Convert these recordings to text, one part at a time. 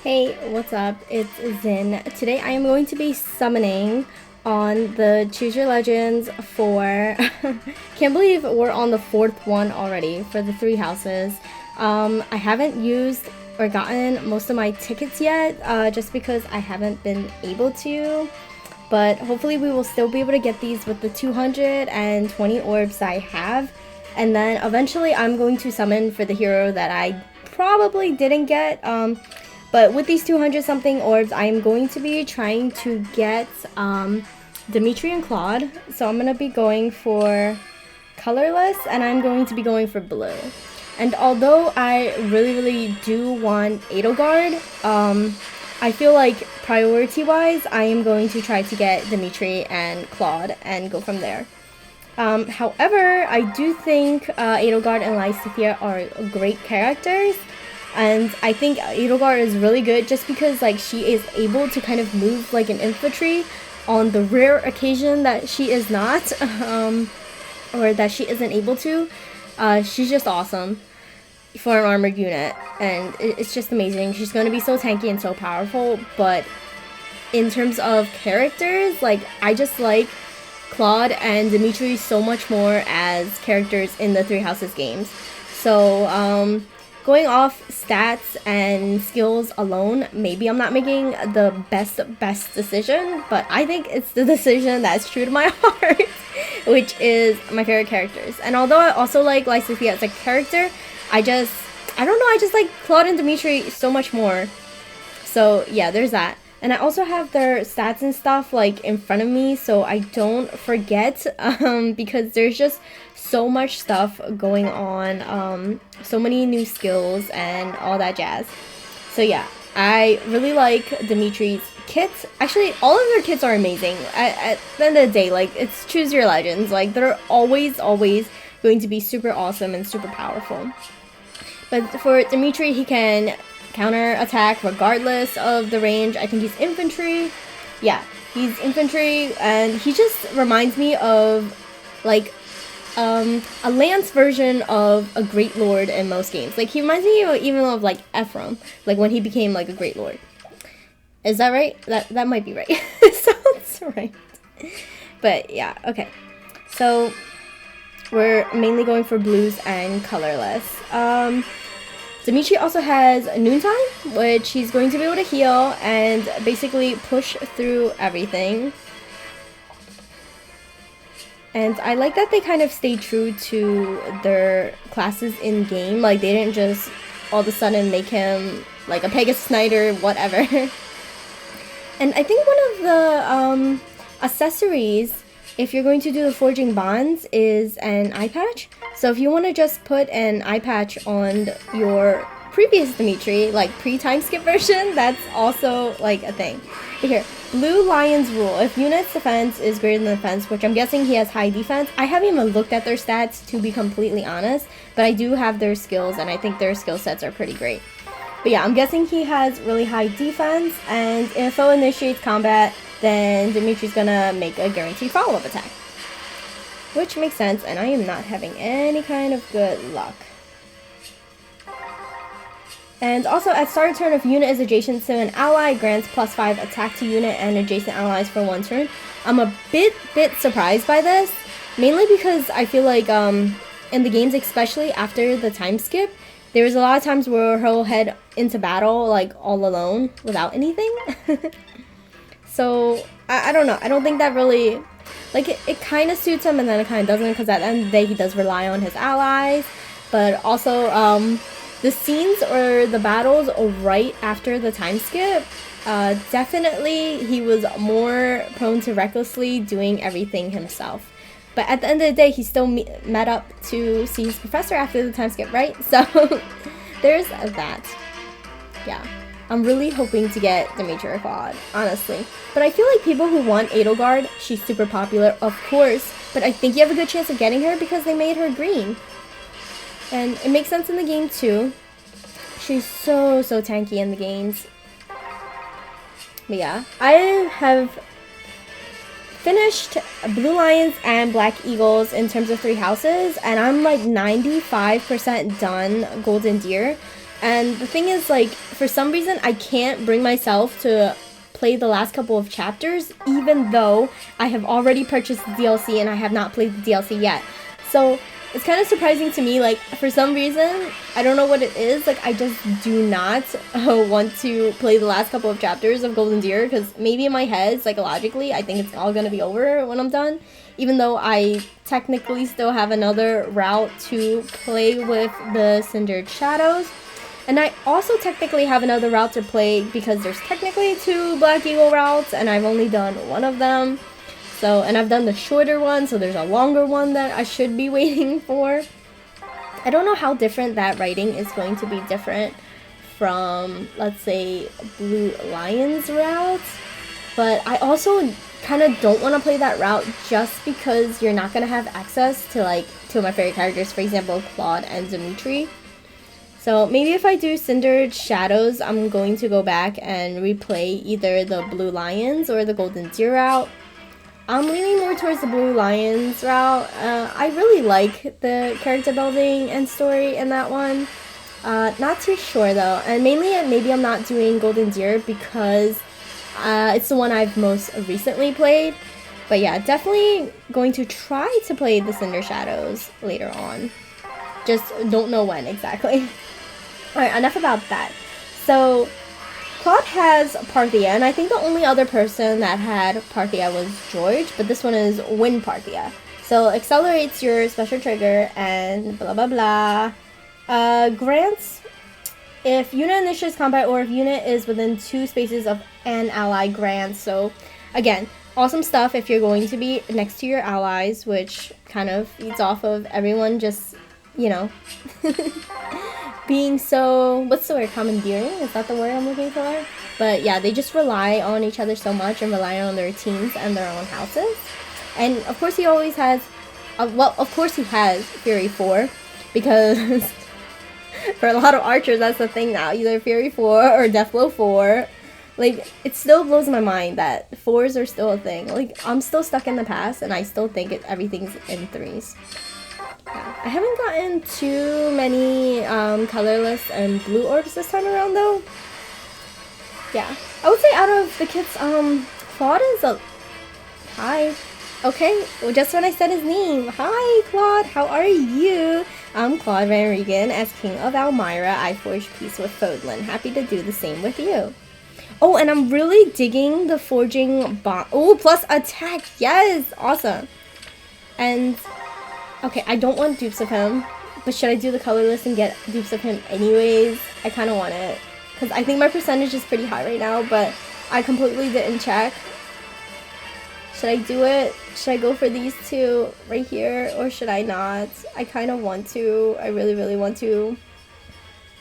Hey, what's up? It's Zin. Today I am going to be summoning on the Choose Your Legends for... Can't believe we're on the fourth one already for the 3 houses. I haven't used or gotten most of my tickets yet, just because I haven't been able to. But hopefully we will still be able to get these with the 220 orbs that I have. And then eventually I'm going to summon for the hero that I probably didn't get. But with these 200 something orbs, I am going to be trying to get Dimitri and Claude. So I'm going to be going for colorless and I'm going to be going for blue. And although I really do want Edelgard, I feel like priority-wise, I am going to try to get Dimitri and Claude and go from there. However, I do think Edelgard and Lysithea are great characters. And I think Edelgard is really good just because like she is able to kind of move like an infantry on the rare occasion that she is not, or that she isn't able to. She's just awesome for an armored unit, and it's just amazing. She's going to be so tanky and so powerful, but in terms of characters, like I just like Claude and Dimitri so much more as characters in the 3 Houses games. So, going off stats and skills alone, maybe I'm not making the best decision, but I think it's the decision that's true to my heart, which is my favorite characters. And although I also like Lysithea as a character, I don't know, I just like Claude and Dimitri so much more. So yeah, there's that. And I also have their stats and stuff like in front of me so I don't forget, because there's just so much stuff going on, so many new skills and all that jazz. So yeah, I really like Dimitri's kits. Actually, all of their kits are amazing. At the end of the day, like, it's Choose Your Legends. Like, they're always going to be super awesome and super powerful. But for Dimitri, he can counter attack regardless of the range. I think he's infantry. Yeah, he's infantry, and he just reminds me of like a Lance version of a Great Lord in most games. Like, he reminds me even of like Ephraim, like when he became like a Great Lord. Is that right? That might be right. Sounds right. But yeah, okay. So we're mainly going for blues and colorless. Dimitri also has Noontime, which he's going to be able to heal and basically push through everything. And I like that they kind of stay true to their classes in game. Like, they didn't just all of a sudden make him like a Pegasus Knight or whatever. And I think one of the accessories, if you're going to do the Forging Bonds, is an eye patch. So if you want to just put an eye patch on your previous Dimitri, like pre-time skip version, that's also like a thing. But here, Blue Lion's rule. If unit's defense is greater than defense, which I'm guessing he has high defense. I haven't even looked at their stats, to be completely honest, but I do have their skills, and I think their skill sets are pretty great. But yeah, I'm guessing he has really high defense, and if foe initiates combat, then Dimitri's gonna make a guaranteed follow-up attack. Which makes sense, and I am not having any kind of good luck. And also, at start of turn, if unit is adjacent to an ally, grants +5 attack to unit and adjacent allies for 1 turn. I'm a bit surprised by this, mainly because I feel like in the games, especially after the time skip, there was a lot of times where he'll head into battle like all alone without anything. So I don't know. I don't think that really, like, it kind of suits him and then it kind of doesn't, because at the end of the day he does rely on his allies. But also the scenes or the battles right after the time skip, definitely he was more prone to recklessly doing everything himself. But at the end of the day, he still met up to see his professor after the time skip, right? So there's that. Yeah. I'm really hoping to get Dimitri or Claude, honestly. But I feel like people who want Edelgard, she's super popular, of course, but I think you have a good chance of getting her because they made her green. And it makes sense in the game too. She's so tanky in the games. But yeah, I have finished Blue Lions and Black Eagles in terms of 3 houses, and I'm like 95% done Golden Deer. And the thing is, like, for some reason, I can't bring myself to play the last couple of chapters, even though I have already purchased the DLC and I have not played the DLC yet. So it's kind of surprising to me, like, for some reason, I don't know what it is, like, I just do not want to play the last couple of chapters of Golden Deer, because maybe in my head, psychologically, I think it's all gonna be over when I'm done, even though I technically still have another route to play with the Cindered Shadows. And I also technically have another route to play because there's technically 2 Black Eagle routes, and I've only done one of them. So, and I've done the shorter one, so there's a longer one that I should be waiting for. I don't know how different that writing is going to be different from, let's say, Blue Lion's route. But I also kind of don't want to play that route just because you're not going to have access to, like, 2 of my favorite characters, for example, Claude and Dimitri. So maybe if I do Cindered Shadows, I'm going to go back and replay either the Blue Lions or the Golden Deer route. I'm leaning more towards the Blue Lions route. I really like the character building and story in that one. Not too sure though, and mainly maybe I'm not doing Golden Deer because it's the one I've most recently played. But yeah, definitely going to try to play the Cinder Shadows later on. Just don't know when exactly. Alright, enough about that. So, Claude has Parthia, and I think the only other person that had Parthia was George, but this one is Wind Parthia. So, accelerates your special trigger and blah blah blah. Grants, if unit initiates combat or if unit is within 2 spaces of an ally, grants. So, again, awesome stuff if you're going to be next to your allies, which kind of feeds off of everyone just, you know, being so, what's the word, commandeering? Is that the word I'm looking for? But yeah, they just rely on each other so much and rely on their teams and their own houses. And of course he always has, well, of course he has Fury 4, because for a lot of archers, that's the thing now, either Fury 4 or Deathblow 4. Like, it still blows my mind that 4s are still a thing. Like, I'm still stuck in the past, and I still think everything's in 3s. Yeah. I haven't gotten too many colorless and blue orbs this time around though. Yeah, I would say out of the kits, Claude is a... Hi. Okay, well, just when I said his name. Hi, Claude, how are you? I'm Claude Van Regan. As King of Almyra, I forged peace with Fodlan. Happy to do the same with you. Oh, and I'm really digging the forging bond. Oh, plus attack. Yes, awesome. And... okay, I don't want dupes of him, but should I do the colorless and get dupes of him anyways? I kind of want it, because I think my percentage is pretty high right now, but I completely didn't check. Should I do it? Should I go for these 2 right here, or should I not? I kind of want to. I really, really want to.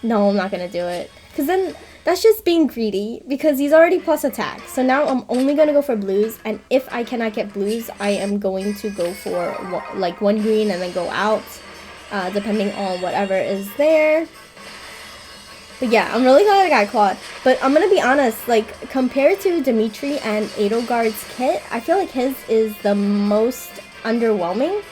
No, I'm not going to do it, because then that's just being greedy, because he's already plus attack. So now I'm only going to go for blues, and if I cannot get blues, I am going to go for like 1 green and then go out, depending on whatever is there. But yeah, I'm really glad I got Claude. But I'm going to be honest, like, compared to Dimitri and Edelgard's kit, I feel like his is the most underwhelming.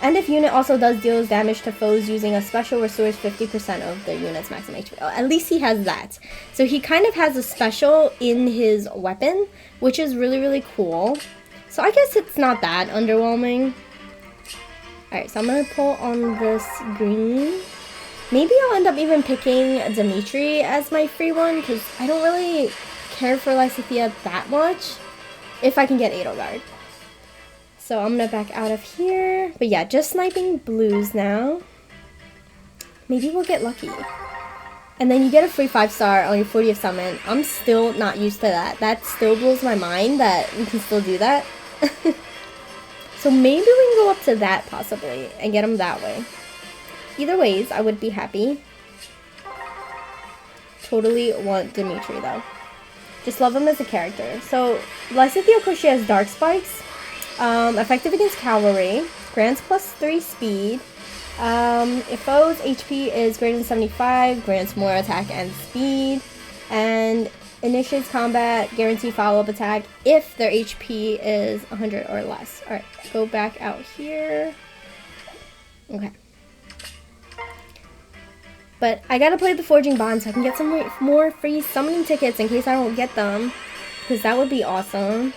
And if unit also does deals damage to foes using a special, restores 50% of their unit's maximum HP. At least he has that. So he kind of has a special in his weapon, which is really, really cool. So I guess it's not that underwhelming. Alright, so I'm going to pull on this green. Maybe I'll end up even picking Dimitri as my free one, because I don't really care for Lysithea that much if I can get Edelgard. So I'm going to back out of here. But yeah, just sniping blues now. Maybe we'll get lucky. And then you get a free 5-star on your 40th summon. I'm still not used to that. That still blows my mind that we can still do that. So maybe we can go up to that possibly and get them that way. Either ways, I would be happy. Totally want Dimitri though. Just love him as a character. So Lysithea, of course, she has Dark Spikes. Effective against cavalry, grants +3 speed. If foe's HP is greater than 75, grants more attack and speed, and initiates combat, guarantee follow-up attack if their HP is 100 or less. Alright, go back out here. Okay. But I gotta play the Forging Bond so I can get some more free summoning tickets in case I don't get them. Because that would be awesome.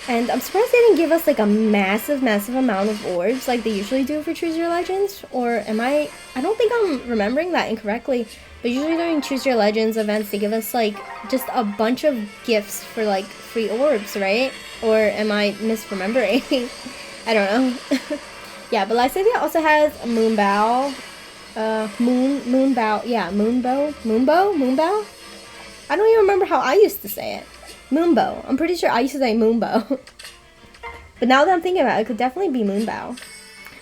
And I'm surprised they didn't give us like a massive amount of orbs like they usually do for Choose Your Legends. Or am I don't think I'm remembering that incorrectly. But usually during Choose Your Legends events, they give us like just a bunch of gifts for like free orbs, right? Or am I misremembering? I don't know. Yeah, but Lysithea also has a Moonbow. Moonbow. Yeah, Moonbow? I don't even remember how I used to say it. Moonbow. I'm pretty sure I used to say Moonbow. But now that I'm thinking about it, it could definitely be Moonbow.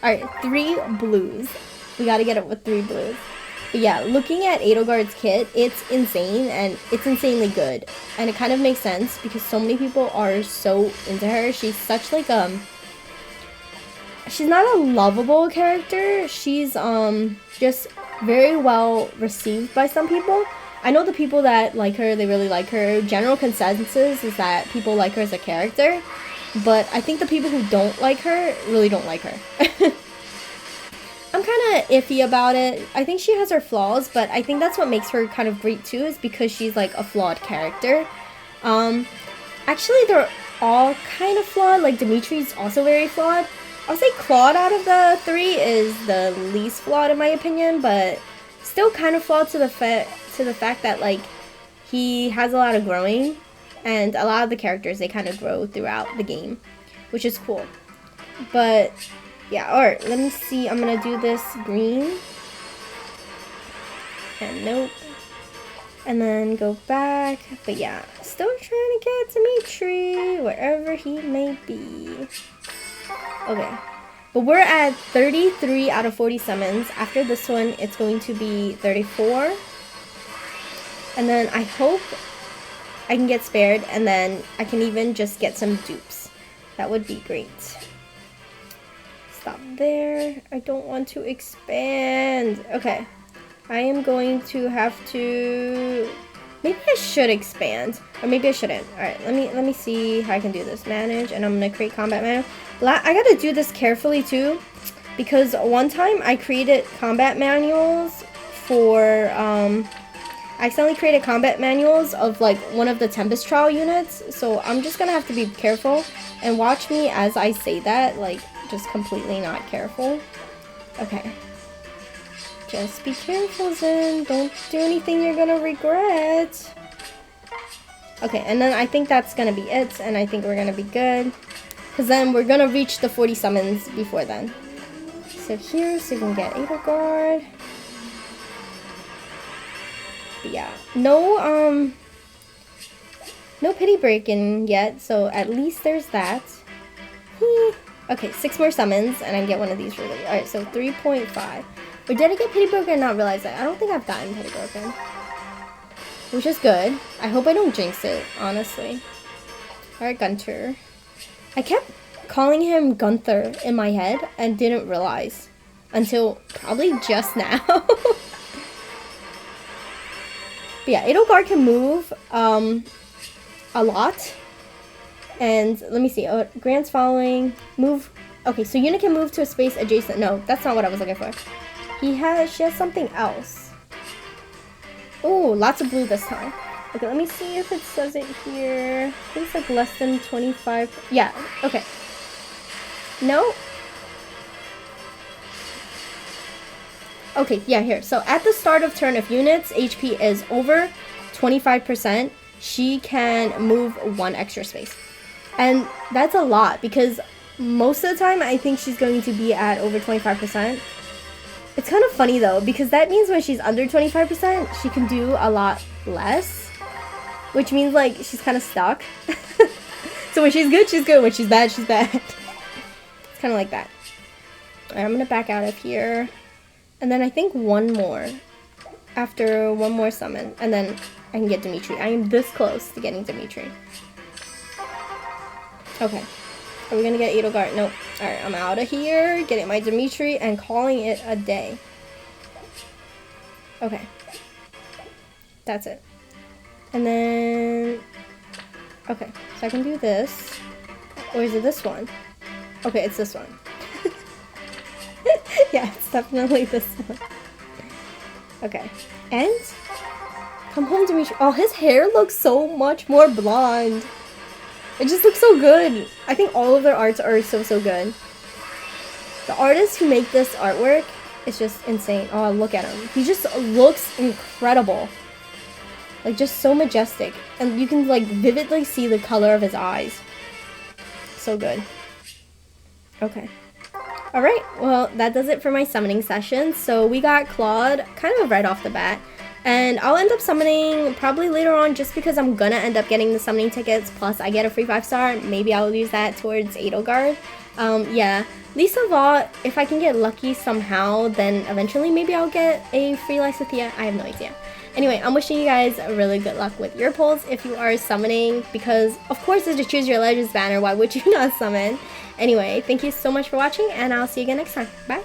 Alright, 3 blues. We gotta get it with 3 blues. But yeah, looking at Edelgard's kit, it's insane and it's insanely good. And it kind of makes sense because so many people are so into her. She's such like she's not a lovable character. She's just very well received by some people. I know the people that like her, they really like her. General consensus is that people like her as a character. But I think the people who don't like her really don't like her. I'm kind of iffy about it. I think she has her flaws, but I think that's what makes her kind of great too, is because she's like a flawed character. Actually, they're all kind of flawed. Like Dimitri's also very flawed. I'll say Claude out of the 3 is the least flawed in my opinion, but still kind of flawed to the fact that like he has a lot of growing, and a lot of the characters, they kind of grow throughout the game, which is cool. But yeah, alright, let me see. I'm gonna do this green. And nope. And then go back. But yeah, still trying to get Dimitri, wherever he may be. Okay. But we're at 33 out of 40 summons. After this one, it's going to be 34. And then I hope I can get spared, and then I can even just get some dupes. That would be great. Stop there. I don't want to expand. Okay. I am going to have to... Maybe I should expand. Or maybe I shouldn't. Alright, let me see how I can do this. Manage, and I'm going to create combat manual. I gotta do this carefully too, because one time I created combat manuals for... I accidentally created combat manuals of like one of the Tempest Trial units. So I'm just going to have to be careful. And watch me as I say that, like... just completely not careful. Okay. Just be careful, Zen. Don't do anything you're gonna regret. Okay, and then I think that's gonna be it, and I think we're gonna be good. Because then we're gonna reach the 40 summons before then. So here, so we can get Edelgard. But yeah, no pity breaking yet, so at least there's that. Okay, 6 more summons, and I can get one of these really. Alright, so 3.5. Or did I get Pity Broken and not realize that? I don't think I've gotten Pity Broken. Which is good. I hope I don't jinx it, honestly. Alright, Gunter. I kept calling him Gunther in my head and didn't realize. Until probably just now. But yeah, Edelgard can move a lot. And let me see. Grant's following. Move. Okay, so unit can move to a space adjacent. No, that's not what I was looking for. She has something else. Oh, lots of blue this time. Okay, let me see if it says it here. I think it's like less than 25. Yeah, okay. No. Okay, yeah, here. So at the start of turn, if unit's HP is over 25%, she can move 1 extra space. And that's a lot, because most of the time I think she's going to be at over 25%. It's kind of funny though, because that means when she's under 25%, she can do a lot less. Which means like she's kind of stuck. So when she's good, she's good. When she's bad, she's bad. It's kind of like that. Alright, I'm going to back out of here. And then I think one more. After one more summon. And then I can get Dimitri. I am this close to getting Dimitri. Okay. Are we gonna get Edelgard? Nope. Alright, I'm out of here. Getting my Dimitri and calling it a day. Okay. That's it. And then... Okay, so I can do this. Or is it this one? Okay, it's this one. Yeah, it's definitely this one. Okay. And come home, Dimitri. Oh, his hair looks so much more blonde. It just looks so good. I think all of their arts are so good. The artists who make this artwork is just insane. Oh, look at him. He just looks incredible. Like, just so majestic. And you can, like, vividly see the color of his eyes. So good. Okay. Alright, well, that does it for my summoning session. So we got Claude kind of right off the bat. And I'll end up summoning probably later on just because I'm gonna end up getting the summoning tickets. Plus, I get a free 5-star. Maybe I'll use that towards Edelgard. Yeah. Least of all, if I can get lucky somehow, then eventually maybe I'll get a free Lysithea. I have no idea. Anyway, I'm wishing you guys really good luck with your pulls if you are summoning, because of course there's a Choose Your Legends banner. Why would you not summon? Anyway, thank you so much for watching, and I'll see you again next time. Bye!